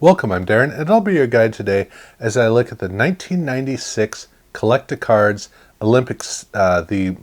Welcome, I'm Darren, and I'll be your guide today as I look at the 1996 Collect-A-Cards Olympics, the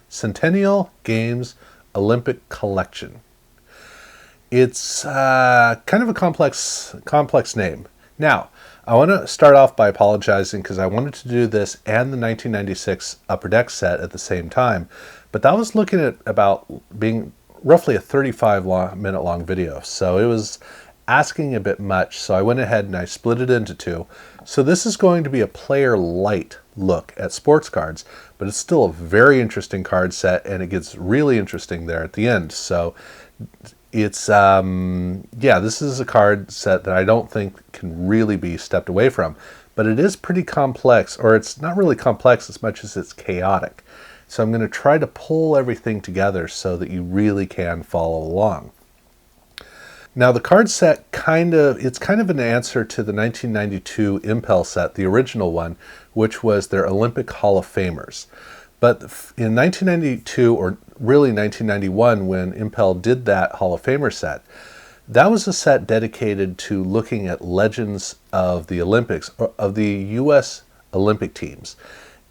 Centennial Games Olympic Collection. It's kind of a complex name. Now, I want to start off by apologizing because I wanted to do this and the 1996 Upper Deck set at the same time, but that was looking at about being roughly a 35-minute long video, so it was asking a bit much, so I went ahead and I split it into two. So this is going to be a player light look at sports cards, but it's still a very interesting card set, and it gets really interesting there at the end. So it's this is a card set that I don't think can really be stepped away from, but it is pretty complex, or it's not really complex as much as it's chaotic. So I'm going to try to pull everything together so that you really can follow along. Now the card set it's kind of an answer to the 1992 Impel set, the original one, which was their Olympic Hall of Famers. But in 1992, or really 1991, when Impel did that Hall of Famer set, that was a set dedicated to looking at legends of the Olympics, or of the U.S. Olympic teams.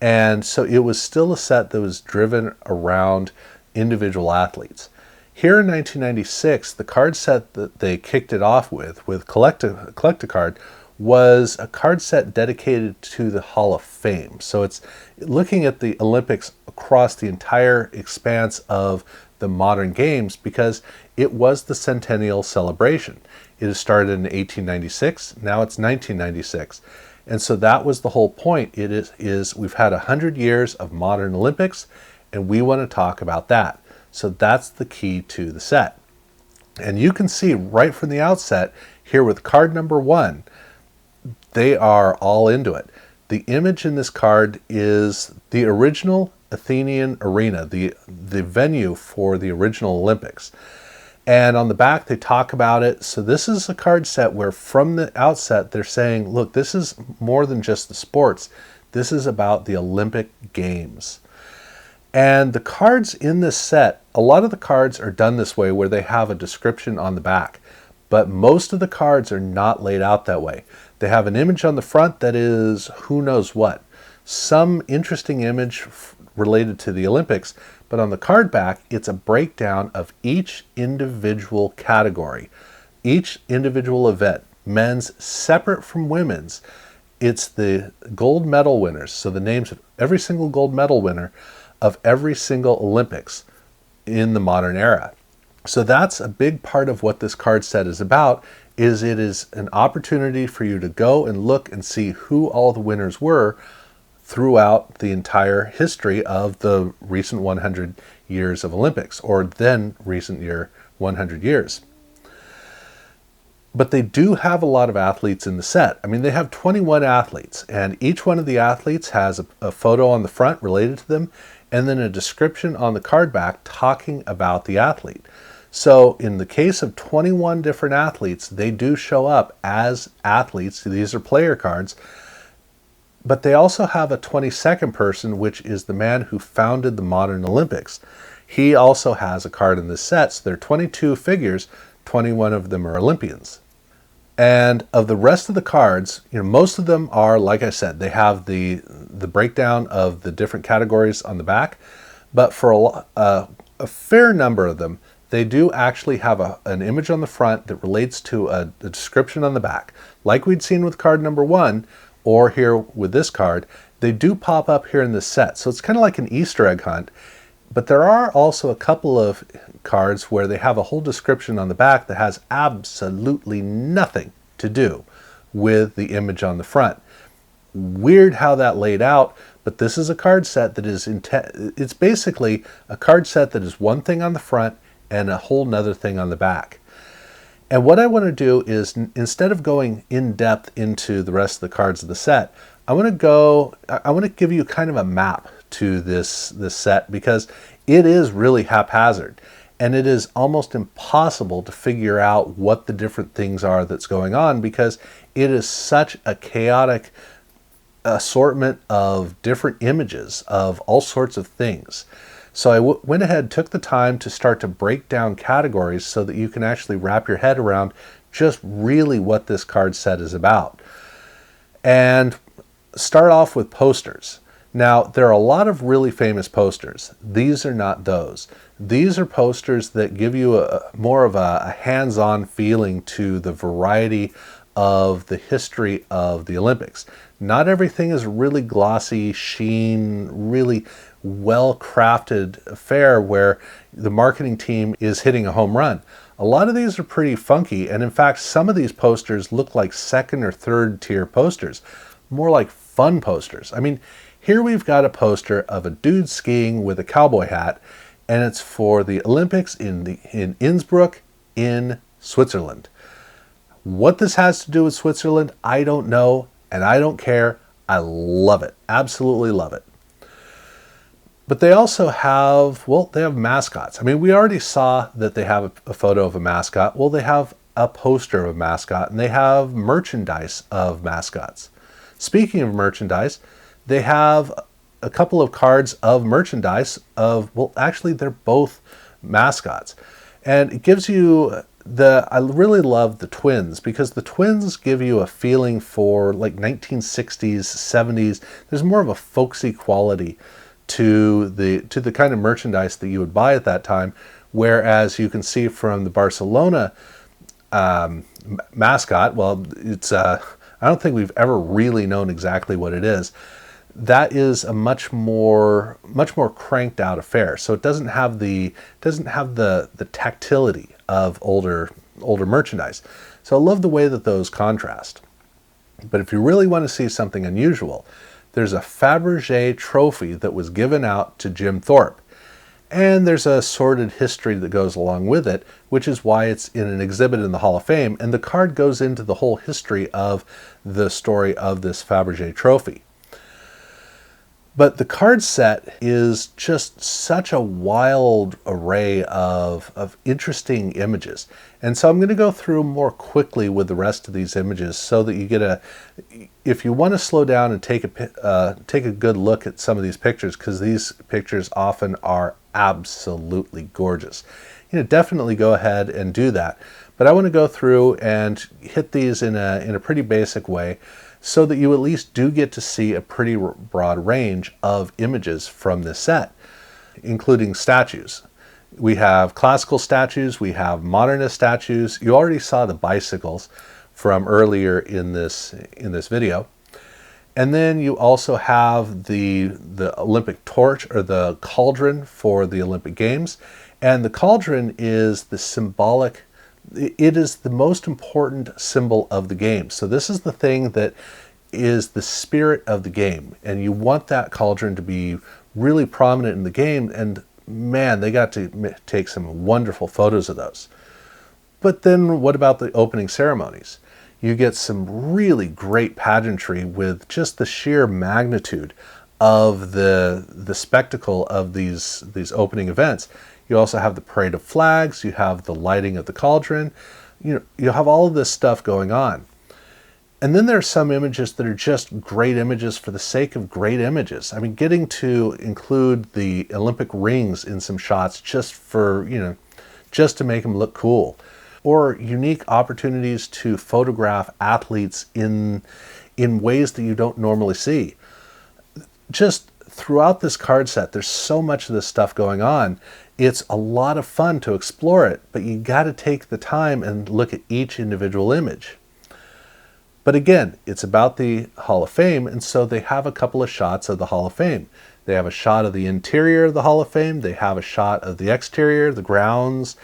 And so it was still a set that was driven around individual athletes. Here in 1996, the card set that they kicked it off with Collect-A-Card, was a card set dedicated to the Hall of Fame. So it's looking at the Olympics across the entire expanse of the modern games, because it was the centennial celebration. It has started in 1896, now it's 1996. And so that was the whole point. It is we've had 100 years of modern Olympics, and we want to talk about that. So that's the key to the set. And you can see right from the outset here with card number 1, they are all into it. The image in this card is the original Athenian Arena, the venue for the original Olympics. And on the back they talk about it. So this is a card set where from the outset they're saying, look, this is more than just the sports. This is about the Olympic Games. And the cards in this set, a lot of the cards are done this way where they have a description on the back, but most of the cards are not laid out that way. They have an image on the front that is who knows what, some interesting image related to the Olympics, but on the card back, it's a breakdown of each individual category, each individual event, men's separate from women's. It's the gold medal winners, so the names of every single gold medal winner of every single Olympics in the modern era. So that's a big part of what this card set is about, is it is an opportunity for you to go and look and see who all the winners were throughout the entire history of the recent 100 years of Olympics, or then recent 100 years. But they do have a lot of athletes in the set. I mean, they have 21 athletes, and each one of the athletes has a photo on the front related to them, and then a description on the card back talking about the athlete. So in the case of 21 different athletes, they do show up as athletes. These are player cards. But they also have a 22nd person, which is the man who founded the modern Olympics. He also has a card in this set. So there are 22 figures, 21 of them are Olympians. And of the rest of the cards, most of them are, like I said, they have the breakdown of the different categories on the back. But for a fair number of them, they do actually have an image on the front that relates to a description on the back. Like we'd seen with card number 1, or here with this card, they do pop up here in this set. So it's kind of like an Easter egg hunt. But there are also a couple of cards where they have a whole description on the back that has absolutely nothing to do with the image on the front. Weird how that laid out, but this is a card set that is it's basically a card set that is one thing on the front and a whole nother thing on the back. And what I want to do is, instead of going in depth into the rest of the cards of the set, I want to give you kind of a map to this set, because it is really haphazard and it is almost impossible to figure out what the different things are that's going on, because it is such a chaotic assortment of different images of all sorts of things. So I went ahead and took the time to start to break down categories so that you can actually wrap your head around just really what this card set is about. And start off with posters. Now, there are a lot of really famous posters. These are not those. These are posters that give you more of a hands-on feeling to the variety of the history of the Olympics. Not everything is really glossy, sheen, really well-crafted affair where the marketing team is hitting a home run. A lot of these are pretty funky, and in fact, some of these posters look like second or third tier posters, more like fun posters. I mean, here we've got a poster of a dude skiing with a cowboy hat, and it's for the Olympics in Innsbruck in Switzerland. What this has to do with Switzerland, I don't know, and I don't care. I love it. Absolutely love it. But they also have, well, they have mascots. I mean, we already saw that they have a photo of a mascot. Well, they have a poster of a mascot, and they have merchandise of mascots. Speaking of merchandise, they have a couple of cards of merchandise of, well, actually, they're both mascots. And it gives you I really love the twins, because the twins give you a feeling for like 1960s, 70s. There's more of a folksy quality to the kind of merchandise that you would buy at that time, whereas you can see from the Barcelona mascot, well, it's I don't think we've ever really known exactly what it is. That is a much more cranked out affair. So it doesn't have the tactility of older merchandise. So I love the way that those contrast. But if you really want to see something unusual, there's a Fabergé trophy that was given out to Jim Thorpe. And there's a sordid history that goes along with it, which is why it's in an exhibit in the Hall of Fame. And the card goes into the whole history of the story of this Fabergé trophy. But the card set is just such a wild array of interesting images. And so I'm going to go through more quickly with the rest of these images so that you get if you want to slow down and take a good look at some of these pictures, because these pictures often are absolutely gorgeous. Definitely go ahead and do that. But I want to go through and hit these in a pretty basic way, so that you at least do get to see a pretty broad range of images from this set, including statues. We have classical statues, we have modernist statues. You already saw the bicycles from earlier in this video. And then you also have the Olympic torch, or the cauldron for the Olympic Games. And the cauldron is the symbolic, it is the most important symbol of the game. So this is the thing that is the spirit of the game. And you want that cauldron to be really prominent in the game. And man, they got to take some wonderful photos of those. But then what about the opening ceremonies? You get some really great pageantry with just the sheer magnitude of the spectacle of these opening events. You also have the parade of flags, you have the lighting of the cauldron, you have all of this stuff going on. And then there are some images that are just great images for the sake of great images. I mean, getting to include the Olympic rings in some shots just for, just to make them look cool. Or unique opportunities to photograph athletes in ways that you don't normally see. Just throughout this card set, there's so much of this stuff going on. It's a lot of fun to explore it, but you got to take the time and look at each individual image. But again, it's about the Hall of Fame, and so they have a couple of shots of the Hall of Fame. They have a shot of the interior of the Hall of Fame, they have a shot of the exterior, the grounds,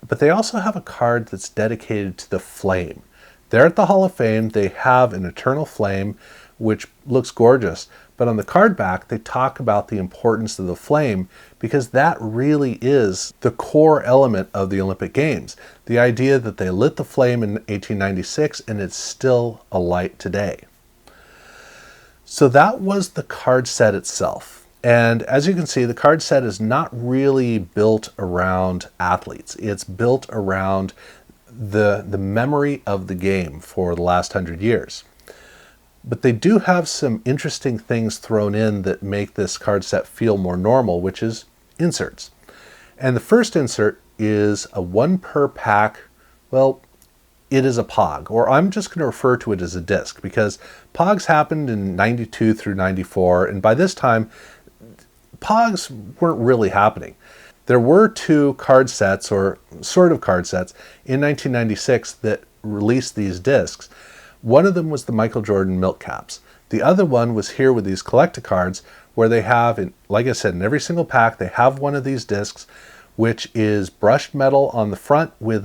but they also have a card that's dedicated to the flame. There at the Hall of Fame, they have an eternal flame, which looks gorgeous. But on the card back, they talk about the importance of the flame, because that really is the core element of the Olympic Games. The idea that they lit the flame in 1896 and it's still alight today. So that was the card set itself. And as you can see, the card set is not really built around athletes. It's built around the memory of the game for the last 100 years. But they do have some interesting things thrown in that make this card set feel more normal, which is inserts. And the first insert is a 1 per pack. Well, it is a POG, or I'm just going to refer to it as a disc, because POGs happened in 92 through 94, and by this time, POGs weren't really happening. There were two card sets, or sort of card sets, in 1996 that released these discs. One of them was the Michael Jordan Milk Caps. The other one was here with these Collect-A-Cards, where they have, like I said, in every single pack, they have one of these discs, which is brushed metal on the front with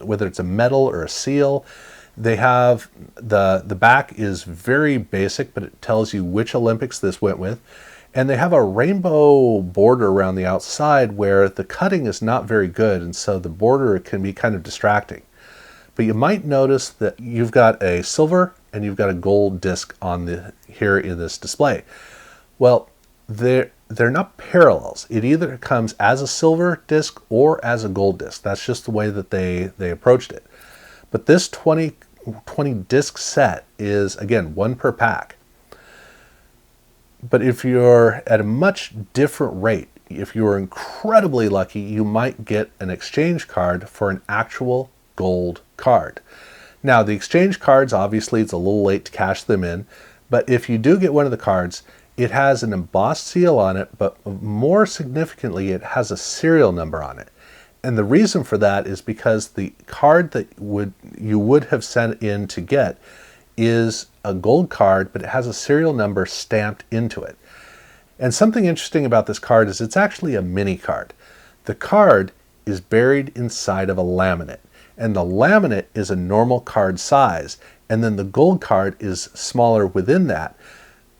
whether it's a medal or a seal. They have, the back is very basic, but it tells you which Olympics this went with. And they have a rainbow border around the outside where the cutting is not very good, and so the border can be kind of distracting. But you might notice that you've got a silver and you've got a gold disc on here in this display. Well, they're not parallels. It either comes as a silver disc or as a gold disc. That's just the way that they approached it. But this 20 disc set is, again, one per pack. But if you're at a much different rate, if you're incredibly lucky, you might get an exchange card for an actual gold card. Now, the exchange cards, obviously, it's a little late to cash them in, but if you do get one of the cards, it has an embossed seal on it, but more significantly, it has a serial number on it. And the reason for that is because the card that you would have sent in to get is a gold card, but it has a serial number stamped into it. And something interesting about this card is it's actually a mini card. The card is buried inside of a laminate, and the laminate is a normal card size, and then the gold card is smaller within that,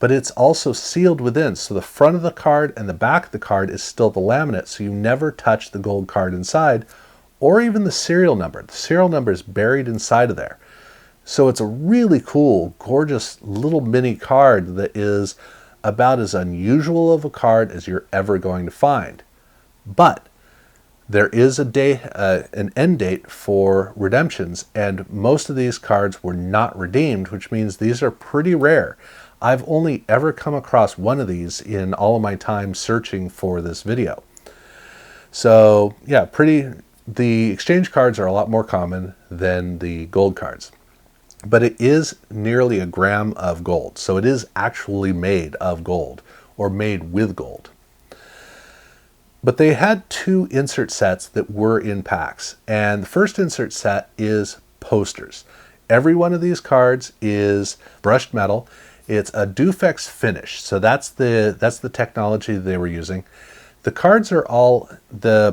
but it's also sealed within. So the front of the card and the back of the card is still the laminate, so you never touch the gold card inside, or even the serial number. The serial number is buried inside of there. So it's a really cool, gorgeous little mini card that is about as unusual of a card as you're ever going to find. But there is an end date for redemptions, and most of these cards were not redeemed, which means these are pretty rare. I've only ever come across one of these in all of my time searching for this video. So yeah, the exchange cards are a lot more common than the gold cards. But it is nearly a gram of gold. So it is actually made of gold, or made with gold. But they had two insert sets that were in packs. And the first insert set is posters. Every one of these cards is brushed metal. It's a Dufex finish. So that's the technology they were using. The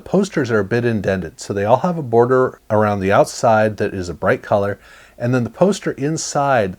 posters are a bit indented. So they all have a border around the outside that is a bright color. And then the poster inside,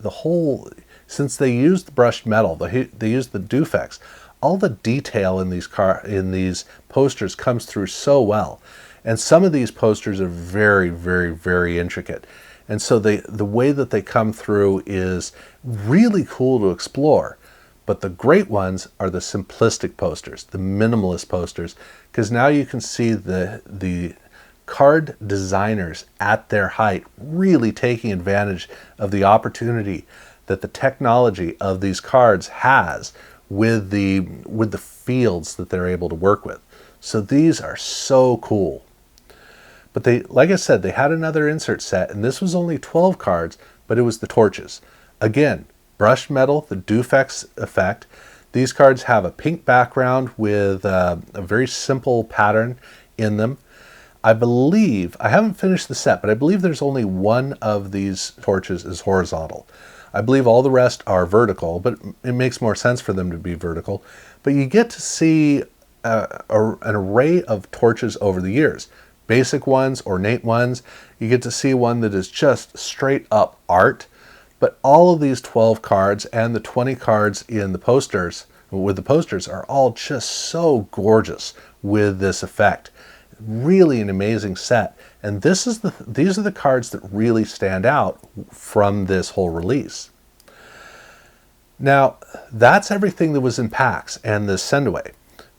since they used brushed metal, they used the Dufex, all the detail in these posters comes through so well. And some of these posters are very, very, very intricate. And so the way that they come through is really cool to explore. But the great ones are the simplistic posters, the minimalist posters, because now you can see the card designers at their height really taking advantage of the opportunity that the technology of these cards has with the fields that they're able to work with. So these are so cool. But like I said, they had another insert set, and this was only 12 cards, but it was the torches. Again, brushed metal, the Dufex effect. These cards have a pink background with a very simple pattern in them. I haven't finished the set, but I believe there's only one of these torches is horizontal. I believe all the rest are vertical, but it makes more sense for them to be vertical. But you get to see an array of torches over the years. Basic ones, ornate ones. You get to see one that is just straight up art. But all of these 12 cards and the 20 cards in the posters, are all just so gorgeous with this effect. Really an amazing set, and these are the cards that really stand out from this whole release. Now, that's everything that was in packs and the send away,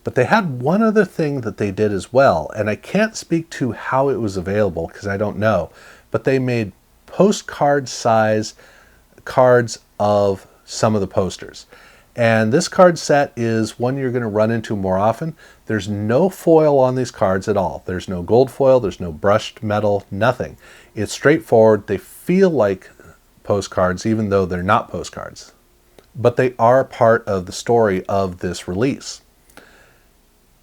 but they had one other thing that they did as well, and I can't speak to how it was available because I don't know, but they made postcard size cards of some of the posters. And this card set is one you're going to run into more often. There's no foil on these cards at all. There's no gold foil, there's no brushed metal, nothing. It's straightforward. They feel like postcards even though they're not postcards. But they are part of the story of this release.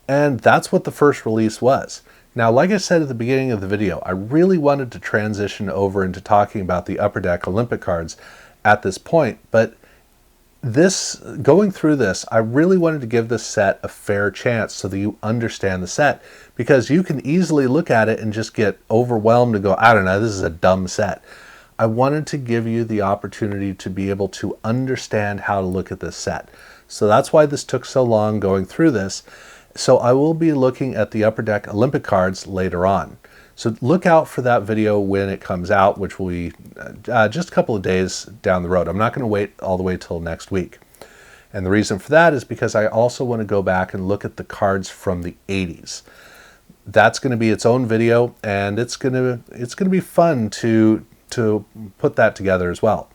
And that's what the first release was. Now, like I said at the beginning of the video, I really wanted to transition over into talking about the Upper Deck Olympic cards at this point, but going through this, I really wanted to give this set a fair chance so that you understand the set, because you can easily look at it and just get overwhelmed and go, I don't know, this is a dumb set. I wanted to give you the opportunity to be able to understand how to look at this set. So that's why this took so long going through this. So I will be looking at the Upper Deck Olympic cards later on. So look out for that video when it comes out, which will be just a couple of days down the road. I'm not going to wait all the way till next week. And the reason for that is because I also want to go back and look at the cards from the 80s. That's going to be its own video, and it's going to be fun to put that together as well.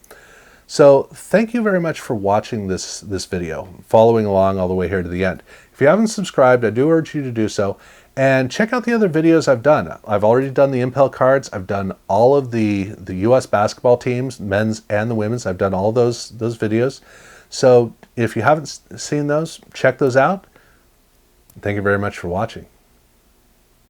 So thank you very much for watching this video, following along all the way here to the end. If you haven't subscribed, I do urge you to do so. And check out the other videos I've done. I've already done the Impel cards. I've done all of the U.S. basketball teams, men's and the women's. I've done all those videos. So if you haven't seen those, check those out. Thank you very much for watching.